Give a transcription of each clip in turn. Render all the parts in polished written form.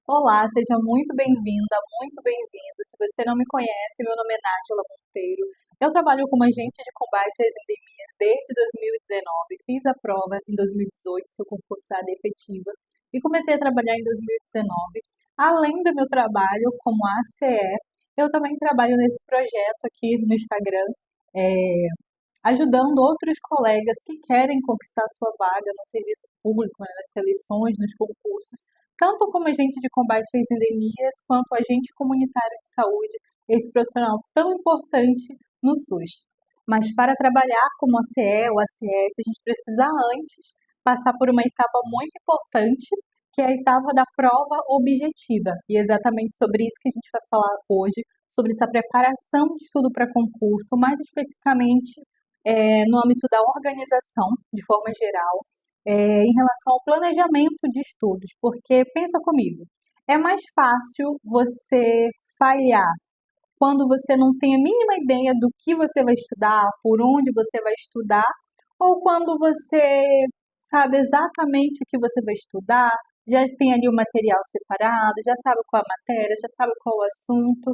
Olá, seja muito bem-vinda, muito bem-vindo. Se você não me conhece, meu nome é Nájila Monteiro. Eu trabalho como agente de combate às endemias desde 2019. Fiz a prova em 2018, sou concursada efetiva, e comecei a trabalhar em 2019. Além do meu trabalho como ACE, eu também trabalho nesse projeto aqui no Instagram, é, ajudando outros colegas que querem conquistar sua vaga no serviço público, né, nas seleções, nos concursos, tanto como agente de combate às endemias, quanto agente comunitário de saúde, esse profissional tão importante no SUS. Mas para trabalhar como ACE ou ACS, a gente precisa antes passar por uma etapa muito importante, que é a etapa da prova objetiva. E é exatamente sobre isso que a gente vai falar hoje, sobre essa preparação de estudo para concurso, mais especificamente no âmbito da organização, de forma geral, em relação ao planejamento de estudos, porque pensa comigo, é mais fácil você falhar quando você não tem a mínima ideia do que você vai estudar, por onde você vai estudar, ou quando você sabe exatamente o que você vai estudar, já tem ali o material separado, já sabe qual a matéria, já sabe qual o assunto.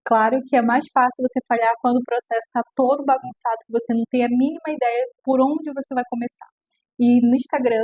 Claro que é mais fácil você falhar quando o processo está todo bagunçado, que você não tem a mínima ideia por onde você vai começar. E no Instagram,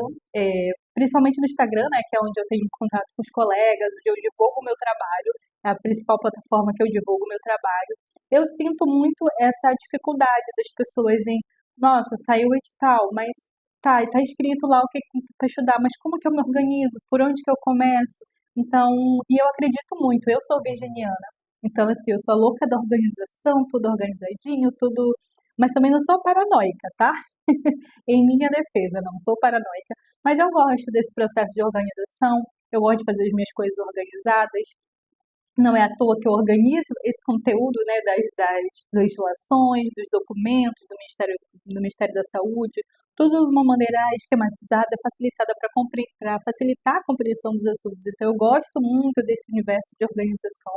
principalmente no Instagram, né, que é onde eu tenho contato com os colegas, onde eu divulgo o meu trabalho, é a principal plataforma que eu divulgo o meu trabalho, eu sinto muito essa dificuldade das pessoas em, nossa, saiu o edital, mas tá escrito lá o que para estudar, mas como que eu me organizo? Por onde que eu começo? Então, e eu acredito muito, eu sou virginiana, então, assim, eu sou a louca da organização, tudo organizadinho, tudo. Mas também não sou paranoica, tá? Em minha defesa, não sou paranoica. Mas eu gosto desse processo de organização, eu gosto de fazer as minhas coisas organizadas. Não é à toa que eu organizo esse conteúdo, né, das legislações, dos documentos do Ministério da Saúde, tudo de uma maneira esquematizada, facilitada para facilitar a compreensão dos assuntos. Então, eu gosto muito desse universo de organização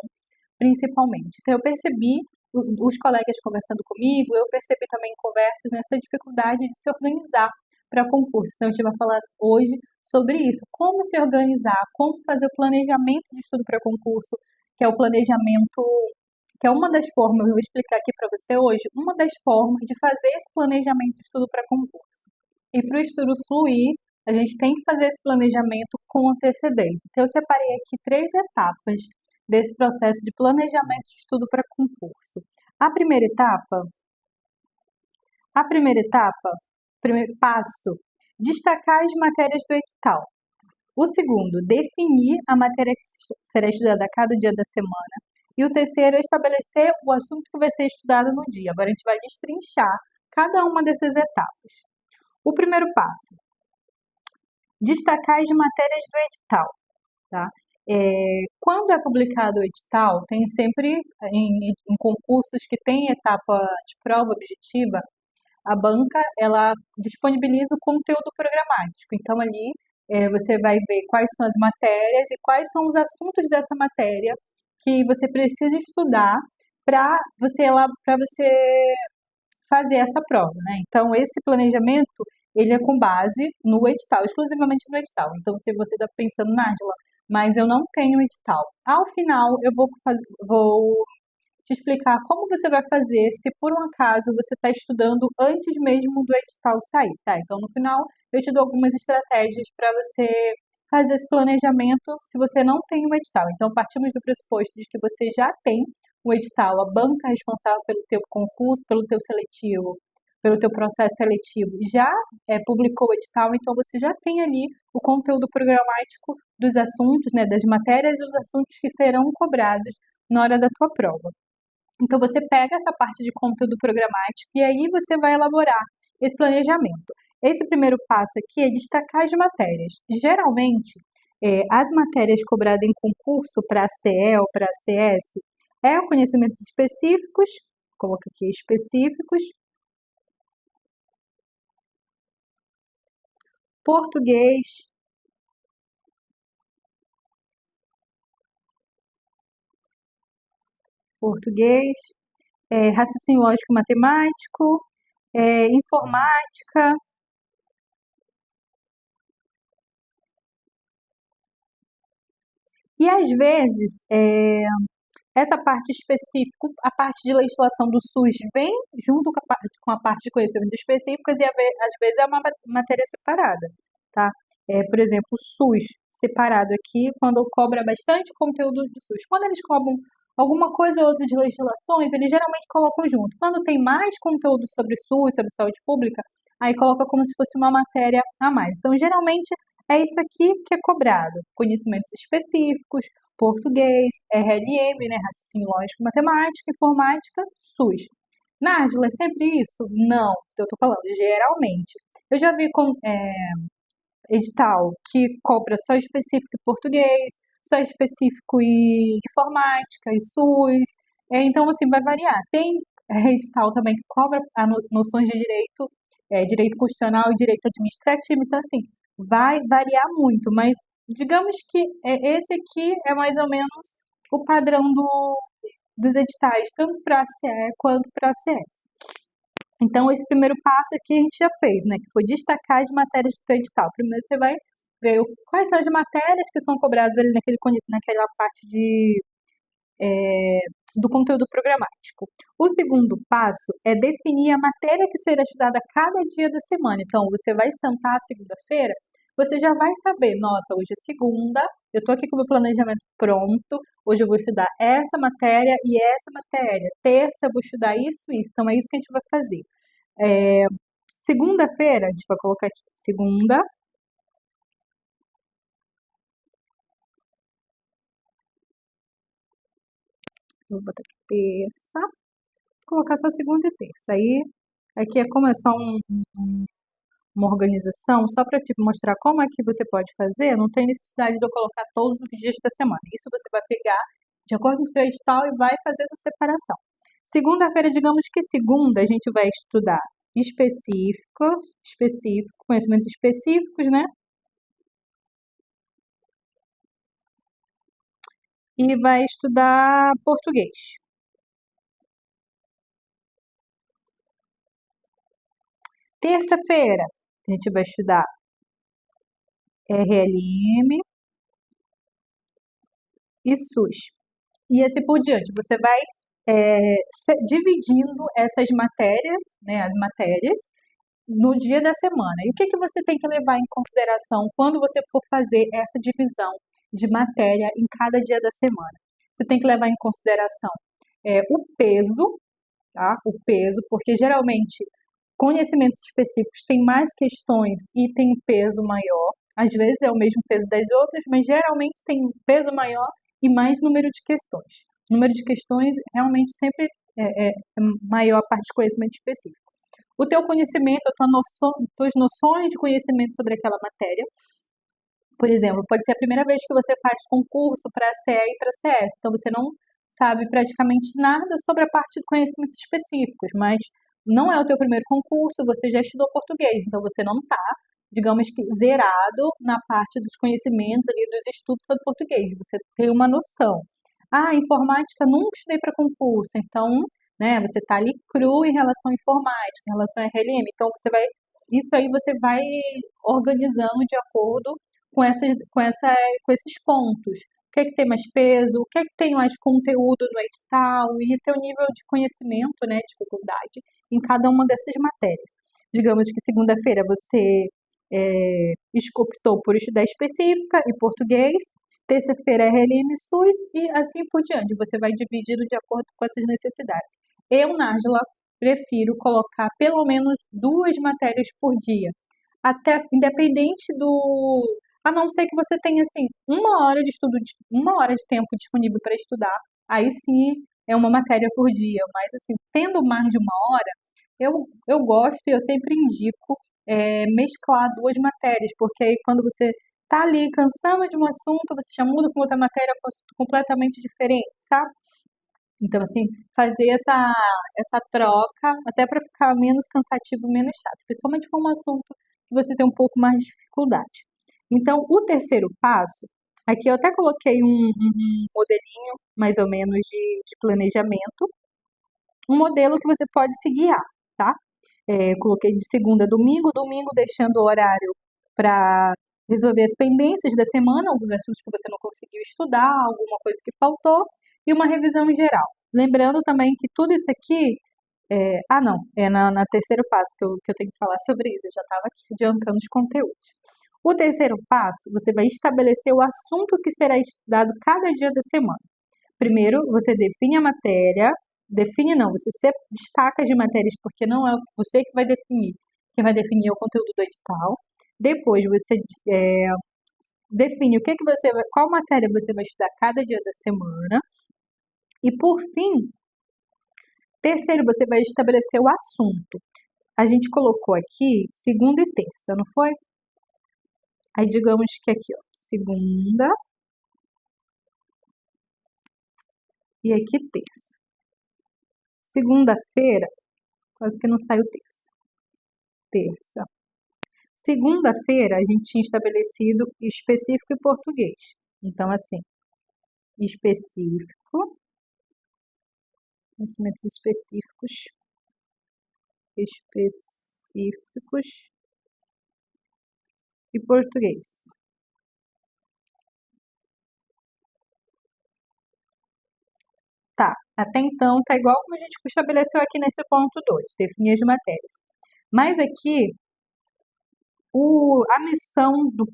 principalmente. Então, eu percebi os colegas conversando comigo, eu percebi também em conversas nessa dificuldade de se organizar para concurso. Então, a gente vai falar hoje sobre isso, como se organizar, como fazer o planejamento de estudo para concurso, que é o planejamento, que é uma das formas, eu vou explicar aqui para você hoje, uma das formas de fazer esse planejamento de estudo para concurso. E para o estudo fluir, a gente tem que fazer esse planejamento com antecedência. Então, eu separei aqui três etapas desse processo de planejamento de estudo para concurso. A primeira etapa, a primeira etapa, primeiro passo, destacar as matérias do edital. O segundo, definir a matéria que será estudada a cada dia da semana. E o terceiro é estabelecer o assunto que vai ser estudado no dia. Agora a gente vai destrinchar cada uma dessas etapas. O primeiro passo, destacar as matérias do edital. Tá? Quando é publicado o edital, tem sempre em concursos que tem etapa de prova objetiva, a banca ela disponibiliza o conteúdo programático. Então ali você vai ver quais são as matérias e quais são os assuntos dessa matéria que você precisa estudar para você fazer essa prova, né? Então esse planejamento ele é com base no edital, exclusivamente no edital. Então se você está pensando, Nájila, mas eu não tenho edital. Ao final eu vou te explicar como você vai fazer se por um acaso você está estudando antes mesmo do edital sair, tá? Então, no final, eu te dou algumas estratégias para você fazer esse planejamento se você não tem um edital. Então, partimos do pressuposto de que você já tem o edital, a banca responsável pelo teu concurso, pelo teu seletivo, pelo teu processo seletivo, já publicou o edital, então você já tem ali o conteúdo programático dos assuntos, né, das matérias e os assuntos que serão cobrados na hora da tua prova. Então, você pega essa parte de conteúdo programático e aí você vai elaborar esse planejamento. Esse primeiro passo aqui é destacar as matérias. Geralmente, as matérias cobradas em concurso para a CE ou para a CS é conhecimentos específicos, coloca aqui específicos, português, português, raciocínio lógico e matemático, informática, E às vezes, essa parte específica, a parte de legislação do SUS vem junto com a parte de conhecimentos específicos e às vezes é uma matéria separada, tá? Por exemplo, o SUS separado aqui, quando cobra bastante conteúdo de SUS. Quando eles cobram alguma coisa ou outra de legislações, eles geralmente colocam junto. Quando tem mais conteúdo sobre SUS, sobre saúde pública, aí coloca como se fosse uma matéria a mais. Então, geralmente, é isso aqui que é cobrado: conhecimentos específicos, português, RLM, né, raciocínio lógico, matemática, informática, SUS. Nájila, é sempre isso? Não, eu tô falando geralmente. Eu já vi com edital que cobra só específico em português, só específico em informática, em SUS. Então, assim, vai variar. Tem edital também que cobra noções de direito, direito constitucional e direito administrativo. Então, assim, vai variar muito, mas digamos que esse aqui é mais ou menos o padrão dos editais, tanto para a CE quanto para a CS. Então, esse primeiro passo aqui a gente já fez, né? Que foi destacar as matérias do teu edital. Primeiro você vai ver quais são as matérias que são cobradas ali naquela parte do conteúdo programático. O segundo passo é definir a matéria que será estudada cada dia da semana. Então, você vai sentar segunda-feira, você já vai saber, nossa, hoje é segunda, eu estou aqui com o meu planejamento pronto, hoje eu vou estudar essa matéria e essa matéria. Terça eu vou estudar isso e isso. Então, é isso que a gente vai fazer. É, segunda-feira, a gente vai colocar aqui, segunda, vou botar aqui terça, vou colocar só segunda e terça. Aí, aqui é como é só uma organização, só para te mostrar como é que você pode fazer, não tem necessidade de eu colocar todos os dias da semana. Isso você vai pegar de acordo com o seu edital e vai fazer essa separação. Segunda-feira, digamos que segunda, a gente vai estudar conhecimentos específicos, né? E vai estudar português. Terça-feira, a gente vai estudar RLM e SUS. E assim por diante. Você vai dividindo essas matérias, né, as matérias, no dia da semana. E o que você tem que levar em consideração quando você for fazer essa divisão de matéria em cada dia da semana? Você tem que levar em consideração o peso, tá? O peso, porque geralmente conhecimentos específicos têm mais questões e tem um peso maior. Às vezes é o mesmo peso das outras, mas geralmente tem um peso maior e mais número de questões. O número de questões realmente sempre é maior a parte de conhecimento específico. O teu conhecimento, tuas noções de conhecimento sobre aquela matéria. Por exemplo, pode ser a primeira vez que você faz concurso para a CE e para a CS, então você não sabe praticamente nada sobre a parte de conhecimentos específicos, mas não é o teu primeiro concurso, você já estudou português, então você não está, digamos que, zerado na parte dos conhecimentos ali, dos estudos sobre português, você tem uma noção. Ah, informática, nunca estudei para concurso, então, né, você está ali cru em relação à informática, em relação à RLM, então isso aí você vai organizando de acordo com esses pontos. O que é que tem mais peso? O que é que tem mais conteúdo no edital? E teu nível de conhecimento, né, dificuldade, em cada uma dessas matérias. Digamos que segunda-feira você optou por estudar específica e português, terça-feira é RLM SUS e assim por diante. Você vai dividindo de acordo com essas necessidades. Eu, Nájila, prefiro colocar pelo menos 2 matérias por dia, até independente do. A não ser que você tenha assim uma hora de estudo, uma hora de tempo disponível para estudar, aí sim é uma matéria por dia. Mas assim, tendo mais de uma hora, eu gosto e eu sempre indico mesclar 2 matérias, porque aí quando você tá ali cansando de um assunto, você já muda para outra matéria com assunto completamente diferente, sabe? Então, assim, fazer essa troca, até para ficar menos cansativo, menos chato, principalmente com um assunto que você tem um pouco mais de dificuldade. Então, o terceiro passo, aqui eu até coloquei um modelinho, mais ou menos, de planejamento, um modelo que você pode se guiar, tá? Coloquei de segunda a domingo, domingo deixando o horário para resolver as pendências da semana, alguns assuntos que você não conseguiu estudar, alguma coisa que faltou, e uma revisão geral. Lembrando também que tudo isso aqui não, é na terceiro passo que eu tenho que falar sobre isso, eu já estava aqui adiantando os conteúdos. O terceiro passo, você vai estabelecer o assunto que será estudado cada dia da semana. Primeiro, você define a matéria, define não, você destaca as matérias, porque não é você que vai definir, quem vai definir é o conteúdo do edital. Depois, você define o que você vai, qual matéria você vai estudar cada dia da semana. E por fim, terceiro, você vai estabelecer o assunto. A gente colocou aqui segunda e terça, não foi? Aí digamos que aqui, ó, segunda e aqui terça. Segunda-feira, quase que não saiu terça. Terça. Segunda-feira, a gente tinha estabelecido específico e português. Então, assim, específico, conhecimentos específicos e português. Tá, até então tá igual como a gente estabeleceu aqui nesse ponto 2, definir as matérias. Mas aqui, a missão do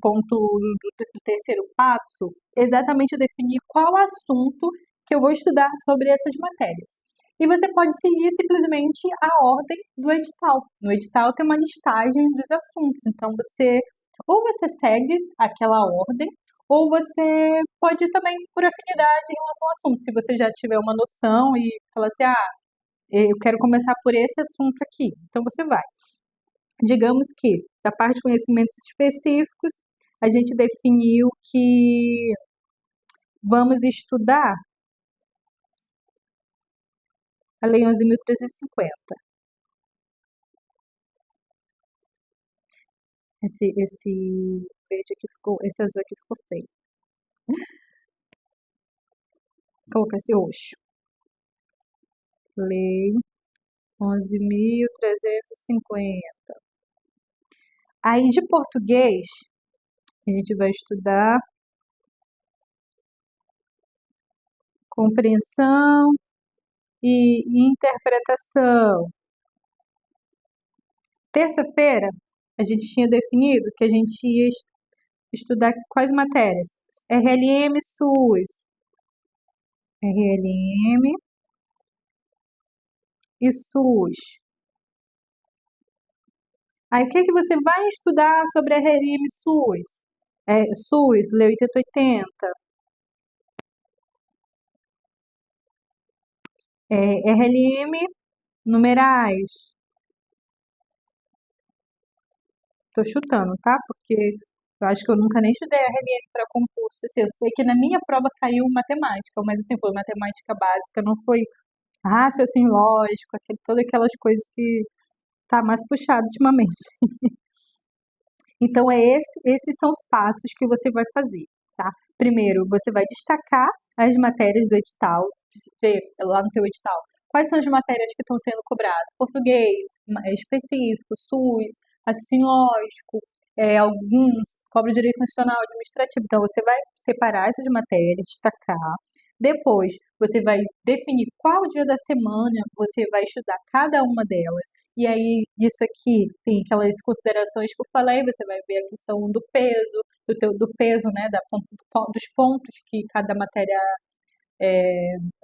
terceiro passo é exatamente definir qual assunto que eu vou estudar sobre essas matérias. E você pode seguir simplesmente a ordem do edital. No edital tem uma listagem dos assuntos, então ou você segue aquela ordem, ou você pode ir também por afinidade em relação ao assunto. Se você já tiver uma noção e falar assim, eu quero começar por esse assunto aqui, então você vai. Digamos que, da parte de conhecimentos específicos, a gente definiu que vamos estudar a Lei 11.350. Esse verde aqui ficou, esse azul aqui ficou feio. Vou colocar esse roxo. Lei 11.350. Aí, de português, a gente vai estudar compreensão e interpretação. Terça-feira, a gente tinha definido que a gente ia estudar quais matérias? RLM, SUS. RLM e SUS. Aí, o que que você vai estudar sobre RLM e SUS? SUS, Lei 8080. RLM, numerais. Tô chutando, tá? Porque eu acho que eu nunca nem estudei RLM para concurso. Assim, eu sei que na minha prova caiu matemática, mas assim, foi matemática básica, não foi raciocínio lógico, todas aquelas coisas que tá mais puxado ultimamente. Então, esses são os passos que você vai fazer, tá? Primeiro, você vai destacar as matérias do edital, ver lá no teu edital quais são as matérias que estão sendo cobradas. Português, específico, SUS, raciocínio lógico, alguns cobram direito constitucional, administrativo. Então, você vai separar essas matérias, destacar. Depois, você vai definir qual dia da semana você vai estudar cada uma delas. E aí, isso aqui tem aquelas considerações que eu falei, você vai ver a questão do peso, do peso, né, dos pontos que cada matéria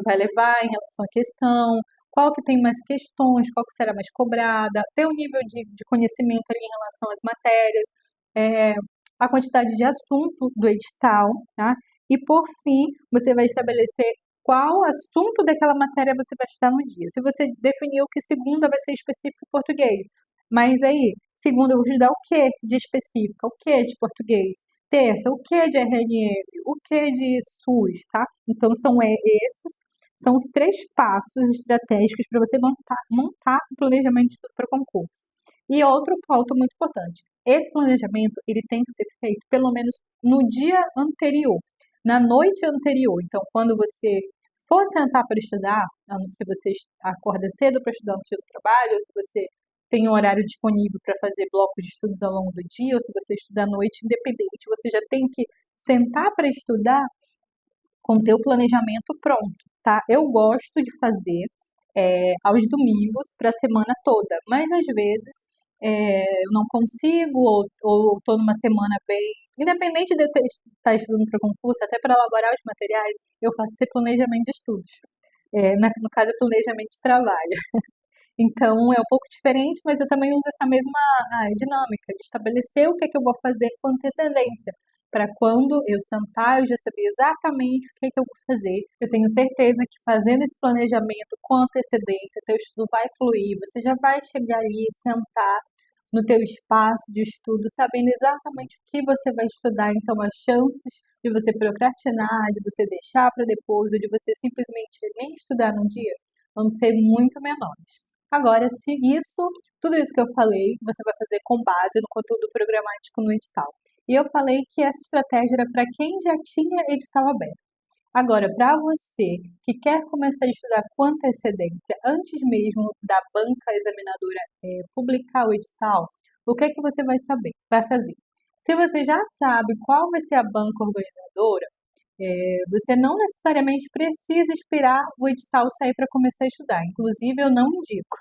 vai levar em relação à questão, qual que tem mais questões, qual que será mais cobrada, ter um nível de conhecimento ali em relação às matérias, é, a quantidade de assunto do edital, tá? E por fim, você vai estabelecer qual assunto daquela matéria você vai estudar no dia. Se você definiu que segunda vai ser específico em português, mas aí, segunda eu vou estudar o que de específico, o que de português? Terça, o que de RNM, o que de SUS, tá? Então esses são os três passos estratégicos para você montar um planejamento de estudo para concurso. E outro ponto muito importante, esse planejamento ele tem que ser feito pelo menos no dia anterior, na noite anterior. Então, quando você for sentar para estudar, se você acorda cedo para estudar no dia do trabalho, ou se você tem um horário disponível para fazer blocos de estudos ao longo do dia, ou se você estuda à noite, independente, você já tem que sentar para estudar com o teu planejamento pronto, tá? Eu gosto de fazer aos domingos para a semana toda, mas às vezes eu não consigo ou estou numa semana bem. Independente de eu estar estudando para concurso, até para elaborar os materiais, eu faço esse planejamento de estudos. No caso, é planejamento de trabalho. Então, é um pouco diferente, mas eu também uso essa mesma dinâmica de estabelecer o que é que eu vou fazer com antecedência, para quando eu sentar, eu já saber exatamente o que é que eu vou fazer. Eu tenho certeza que fazendo esse planejamento com antecedência, teu estudo vai fluir, você já vai chegar ali, sentar no teu espaço de estudo, sabendo exatamente o que você vai estudar, então as chances de você procrastinar, de você deixar para depois, ou de você simplesmente nem estudar num dia, vão ser muito menores. Agora, se tudo isso que eu falei, você vai fazer com base no conteúdo programático no edital. E eu falei que essa estratégia era para quem já tinha edital aberto. Agora, para você que quer começar a estudar com antecedência, antes mesmo da banca examinadora publicar o edital, o que é que você vai fazer? Se você já sabe qual vai ser a banca organizadora, você não necessariamente precisa esperar o edital sair para começar a estudar. Inclusive, eu não indico.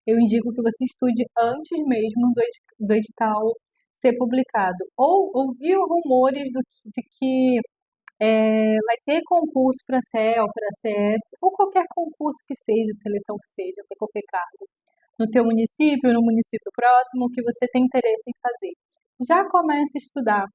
Eu indico que você estude antes mesmo do edital ser publicado. Ou ouvir rumores de que vai ter concurso para CEL, para CS, ou qualquer concurso que seja, seleção que seja, para qualquer cargo, no teu município, no município próximo, que você tem interesse em fazer. Já comece a estudar,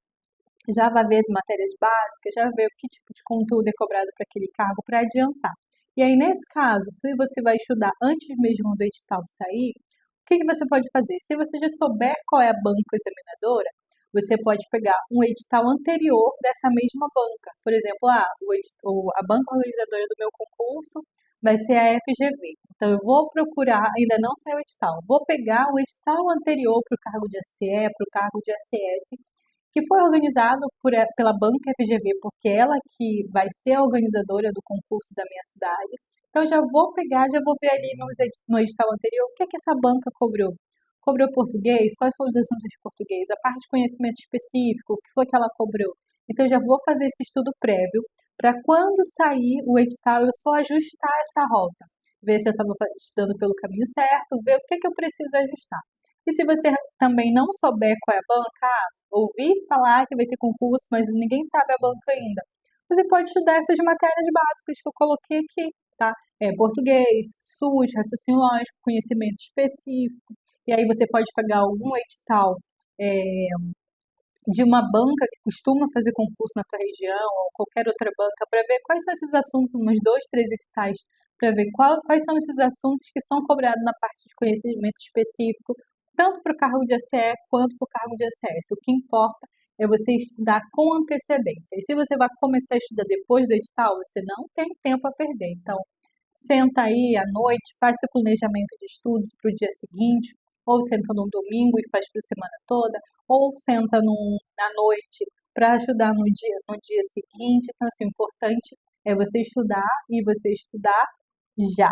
já vai ver as matérias básicas, já vê o que tipo de conteúdo é cobrado para aquele cargo para adiantar. E aí, nesse caso, se você vai estudar antes mesmo do edital sair, o que você pode fazer? Se você já souber qual é a banca examinadora, você pode pegar um edital anterior dessa mesma banca. Por exemplo, a banca organizadora do meu concurso vai ser a FGV. Então, eu vou procurar, ainda não saiu o edital, vou pegar o edital anterior para o cargo de ACE, para o cargo de ACS, que foi organizado pela Banca FGV, porque ela que vai ser a organizadora do concurso da minha cidade. Então, já vou pegar, já vou ver ali no edital anterior o que é que essa banca cobrou. Cobrou português? Quais foram os assuntos de português? A parte de conhecimento específico, o que foi que ela cobrou? Então, já vou fazer esse estudo prévio para quando sair o edital eu só ajustar essa rota. Ver se eu estava estudando pelo caminho certo, ver o que é que eu preciso ajustar. E se você também não souber qual é a banca, ouvir falar que vai ter concurso, mas ninguém sabe a banca ainda, você pode estudar essas matérias básicas que eu coloquei aqui, tá? Português, SUS, raciocínio lógico, conhecimento específico. E aí você pode pegar algum edital de uma banca que costuma fazer concurso na tua região ou qualquer outra banca para ver quais são esses assuntos, uns 2, 3 editais, para ver quais são esses assuntos que são cobrados na parte de conhecimento específico, tanto para o cargo de ACE quanto para o cargo de ACS. O que importa é você estudar com antecedência. E se você vai começar a estudar depois do edital, você não tem tempo a perder. Então, senta aí à noite, faz seu planejamento de estudos para o dia seguinte, ou senta num domingo e faz para a semana toda, ou senta à noite para ajudar no dia seguinte. Então, assim, o importante é você estudar e você estudar já.